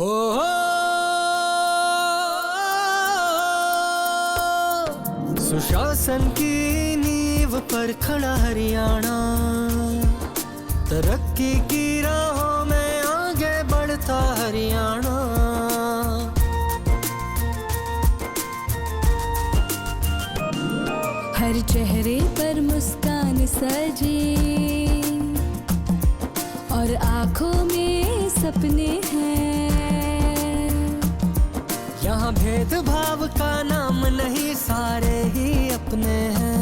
हो सुशासन की नींव पर खड़ा हरियाणा, तरक्की की राहों में आगे बढ़ता हरियाणा। हर चेहरे पर मुस्कान सजी और आंखों में सपने हैं। यहाँ भेदभाव का नाम नहीं, सारे ही अपने हैं।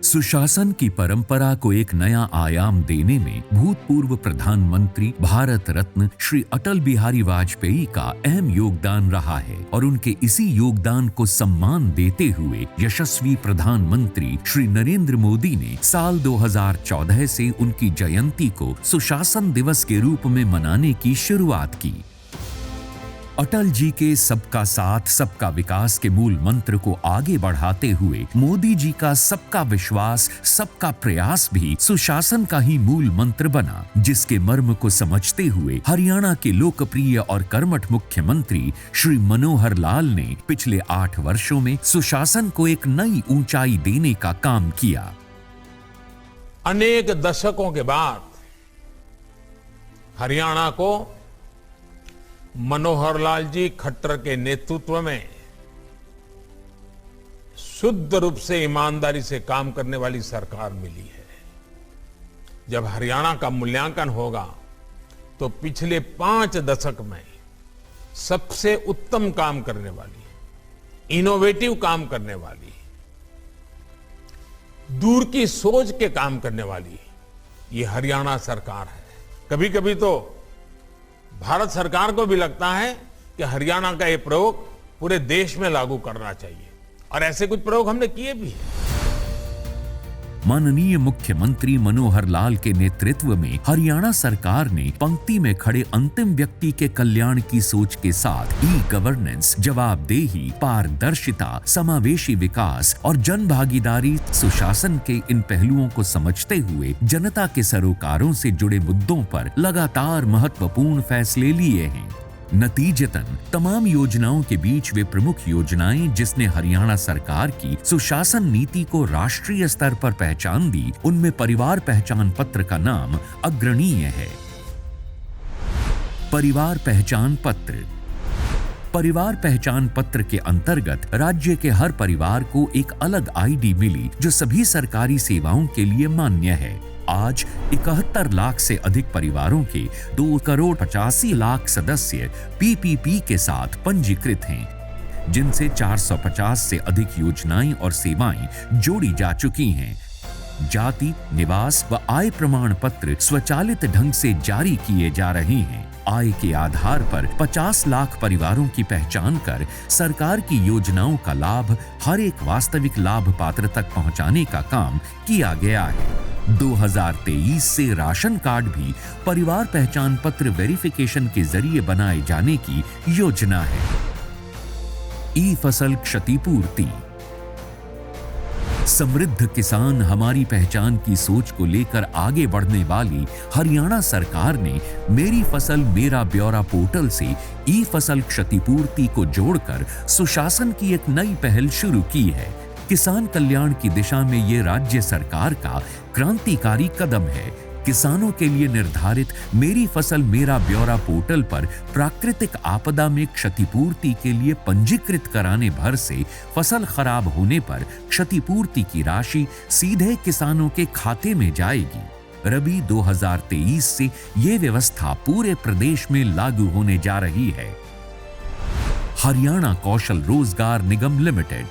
सुशासन की परंपरा को एक नया आयाम देने में भूतपूर्व प्रधानमंत्री भारत रत्न श्री अटल बिहारी वाजपेयी का अहम योगदान रहा है और उनके इसी योगदान को सम्मान देते हुए यशस्वी प्रधानमंत्री श्री नरेंद्र मोदी ने साल 2014 से उनकी जयंती को सुशासन दिवस के रूप में मनाने की शुरुआत की। अटल जी के सबका साथ सबका विकास के मूल मंत्र को आगे बढ़ाते हुए मोदी जी का सबका विश्वास सबका प्रयास भी सुशासन का ही मूल मंत्र बना, जिसके मर्म को समझते हुए हरियाणा के लोकप्रिय और कर्मठ मुख्यमंत्री श्री मनोहर लाल ने पिछले 8 वर्षों में सुशासन को एक नई ऊंचाई देने का काम किया। अनेक दशकों के बाद हरियाणा को मनोहर लाल जी खट्टर के नेतृत्व में शुद्ध रूप से ईमानदारी से काम करने वाली सरकार मिली है। जब हरियाणा का मूल्यांकन होगा तो पिछले 5 दशक में सबसे उत्तम काम करने वाली, इनोवेटिव काम करने वाली, दूर की सोच के काम करने वाली ये हरियाणा सरकार है। कभी कभी तो भारत सरकार को भी लगता है कि हरियाणा का ये प्रयोग पूरे देश में लागू करना चाहिए, और ऐसे कुछ प्रयोग हमने किए भी हैं। माननीय मुख्यमंत्री मनोहर लाल के नेतृत्व में हरियाणा सरकार ने पंक्ति में खड़े अंतिम व्यक्ति के कल्याण की सोच के साथ ई गवर्नेंस, जवाबदेही, पारदर्शिता, समावेशी विकास और जन भागीदारी सुशासन के इन पहलुओं को समझते हुए जनता के सरोकारों से जुड़े मुद्दों पर लगातार महत्वपूर्ण फैसले लिए हैं। नतीजतन तमाम योजनाओं के बीच वे प्रमुख योजनाएं जिसने हरियाणा सरकार की सुशासन नीति को राष्ट्रीय स्तर पर पहचान दी, उनमें परिवार पहचान पत्र का नाम अग्रणीय है। परिवार पहचान पत्र। परिवार पहचान पत्र के अंतर्गत राज्य के हर परिवार को एक अलग आईडी मिली जो सभी सरकारी सेवाओं के लिए मान्य है। आज 71 लाख से अधिक परिवारों के 2 करोड़ 85 लाख सदस्य पीपीपी के साथ पंजीकृत हैं, जिनसे 450 से अधिक योजनाएं और सेवाएं जोड़ी जा चुकी हैं। जाति, निवास व आय प्रमाण पत्र स्वचालित ढंग से जारी किए जा रहे हैं। आय के आधार पर 50 लाख परिवारों की पहचान कर सरकार की योजनाओं का लाभ हर एक वास्तविक लाभ पात्र तक पहुंचाने का काम किया गया है। 2023 से राशन कार्ड भी परिवार पहचान पत्र वेरिफिकेशन के जरिए बनाए जाने की योजना है। ई फसल क्षतिपूर्ति। समृद्ध किसान हमारी पहचान की सोच को लेकर आगे बढ़ने वाली हरियाणा सरकार ने मेरी फसल मेरा ब्यौरा पोर्टल से ई फसल क्षतिपूर्ति को जोड़कर सुशासन की एक नई पहल शुरू की है। किसान कल्याण की दिशा में ये राज्य सरकार का क्रांतिकारी कदम है। किसानों के लिए निर्धारित मेरी फसल मेरा ब्यौरा पोर्टल पर प्राकृतिक आपदा में क्षतिपूर्ति के लिए पंजीकृत कराने भर से फसल खराब होने पर क्षतिपूर्ति की राशि सीधे किसानों के खाते में जाएगी। रबी 2023 से ये व्यवस्था पूरे प्रदेश में लागू होने जा रही है। हरियाणा कौशल रोजगार निगम लिमिटेड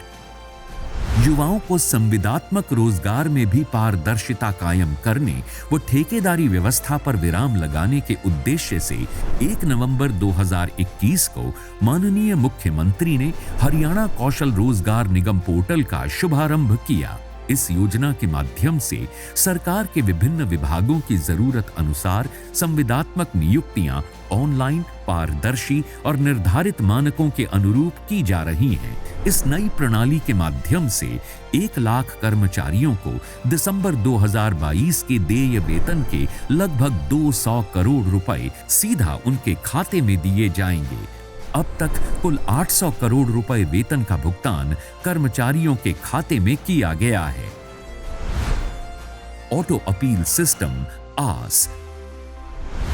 युवाओं को संविदात्मक रोजगार में भी पारदर्शिता कायम करने व ठेकेदारी व्यवस्था पर विराम लगाने के उद्देश्य से 1 नवंबर 2021 को माननीय मुख्यमंत्री ने हरियाणा कौशल रोजगार निगम पोर्टल का शुभारंभ किया। इस योजना के माध्यम से सरकार के विभिन्न विभागों की जरूरत अनुसार संविदात्मक नियुक्तियां ऑनलाइन, पारदर्शी और निर्धारित मानकों के अनुरूप की जा रही हैं, इस नई प्रणाली के माध्यम से 1 लाख कर्मचारियों को दिसंबर 2022 के देय वेतन के लगभग 200 करोड़ रुपए सीधा उनके खाते में दिए जाएंगे। अब तक कुल 800 करोड़ रुपए वेतन का भुगतान कर्मचारियों के खाते में किया गया है। ऑटो अपील सिस्टम आस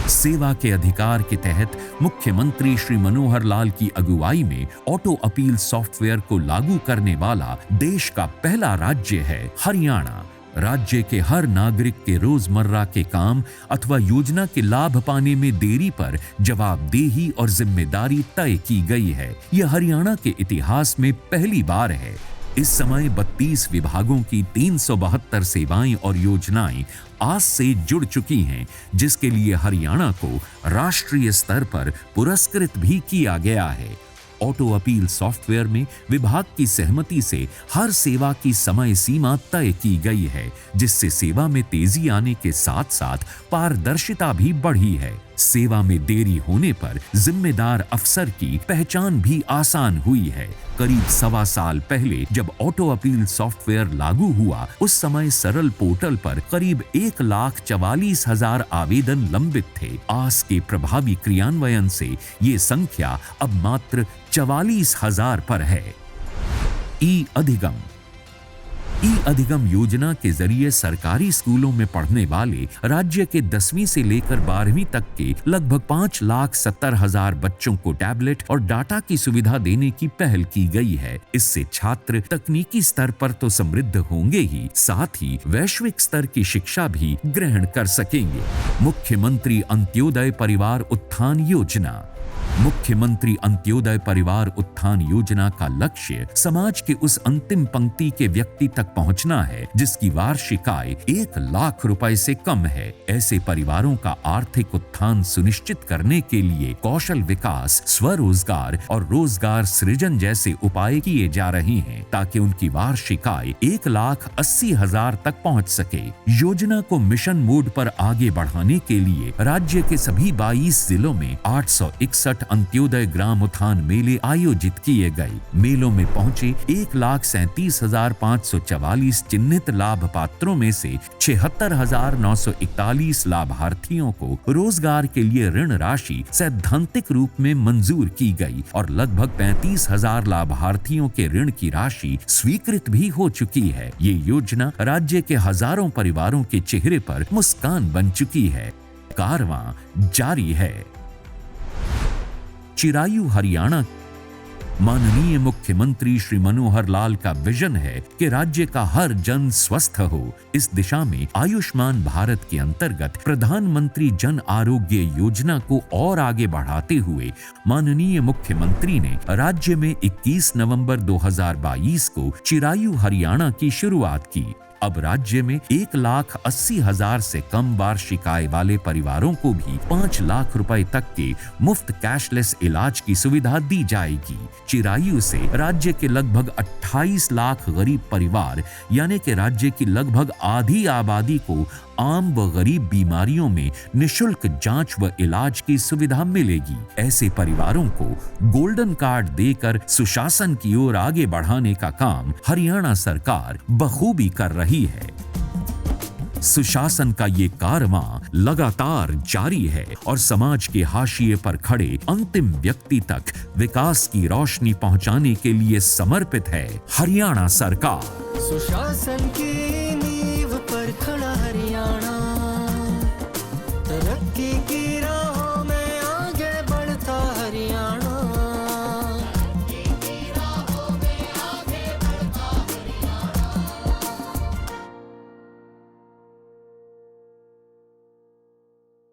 सेवा के अधिकार के तहत मुख्यमंत्री श्री मनोहर लाल की अगुवाई में ऑटो अपील सॉफ्टवेयर को लागू करने वाला देश का पहला राज्य है हरियाणा। राज्य के हर नागरिक के रोजमर्रा के काम अथवा योजना के लाभ पाने में देरी पर जवाबदेही और जिम्मेदारी तय की गई है। यह हरियाणा के इतिहास में पहली बार है। इस समय 32 विभागों की 372 सेवाएं और योजनाएं आज से जुड़ चुकी हैं, जिसके लिए हरियाणा को राष्ट्रीय स्तर पर पुरस्कृत भी किया गया है। ऑटो अपील सॉफ्टवेयर में विभाग की सहमति से हर सेवा की समय सीमा तय की गई है, जिससे सेवा में तेजी आने के साथ साथ पारदर्शिता भी बढ़ी है। सेवा में देरी होने पर जिम्मेदार अफसर की पहचान भी आसान हुई है। करीब 1.25 साल पहले जब ऑटो अपील सॉफ्टवेयर लागू हुआ, उस समय सरल पोर्टल पर करीब 1,44,000 आवेदन लंबित थे। आस के प्रभावी क्रियान्वयन से ये संख्या अब मात्र 44,000 पर है। ई अधिगम योजना के जरिए सरकारी स्कूलों में पढ़ने वाले राज्य के 10वीं से लेकर 12वीं तक के लगभग 5,70,000 बच्चों को टैबलेट और डाटा की सुविधा देने की पहल की गई है। इससे छात्र तकनीकी स्तर पर तो समृद्ध होंगे ही, साथ ही वैश्विक स्तर की शिक्षा भी ग्रहण कर सकेंगे। मुख्यमंत्री अंत्योदय परिवार उत्थान योजना। मुख्यमंत्री अंत्योदय परिवार उत्थान योजना का लक्ष्य समाज के उस अंतिम पंक्ति के व्यक्ति तक पहुंचना है जिसकी वार्षिक आय 1 लाख रुपए से कम है। ऐसे परिवारों का आर्थिक उत्थान सुनिश्चित करने के लिए कौशल विकास, स्वरोजगार और रोजगार सृजन जैसे उपाय किए जा रहे हैं, ताकि उनकी वार्षिक आय 1,80,000 तक पहुंच सके। योजना को मिशन मोड पर आगे बढ़ाने के लिए राज्य के सभी 22 जिलों में 861 अंत्योदय ग्राम उत्थान मेले आयोजित किए गए। मेलों में पहुंचे 1,37,544 चिन्हित लाभ पात्रों में से 76,941 लाभार्थियों को रोजगार के लिए ऋण राशि सैद्धांतिक रूप में मंजूर की गई और लगभग 35,000 लाभार्थियों के ऋण की राशि स्वीकृत भी हो चुकी है। ये योजना राज्य के हजारों परिवारों के चेहरे पर मुस्कान बन चुकी है। कारवां जारी है। चिरायु हरियाणा। माननीय मुख्यमंत्री श्री मनोहर लाल का विजन है कि राज्य का हर जन स्वस्थ हो। इस दिशा में आयुष्मान भारत के अंतर्गत प्रधानमंत्री जन आरोग्य योजना को और आगे बढ़ाते हुए माननीय मुख्यमंत्री ने राज्य में 21 नवंबर 2022 को चिरायु हरियाणा की शुरुआत की। अब राज्य में 1,80,000 से कम वार्षिक आय वाले परिवारों को भी 5 लाख रुपए तक के मुफ्त कैशलेस इलाज की सुविधा दी जाएगी। चिरायु से राज्य के लगभग 28 लाख गरीब परिवार यानी कि राज्य की लगभग आधी आबादी को आम व गरीब बीमारियों में निशुल्क जांच व इलाज की सुविधा मिलेगी। ऐसे परिवारों को गोल्डन कार्ड देकर सुशासन की ओर आगे बढ़ाने का काम हरियाणा सरकार बखूबी कर रही है। सुशासन का ये कारवां लगातार जारी है और समाज के हाशिए पर खड़े अंतिम व्यक्ति तक विकास की रोशनी पहुंचाने के लिए समर्पित है हरियाणा सरकार। सुशासन की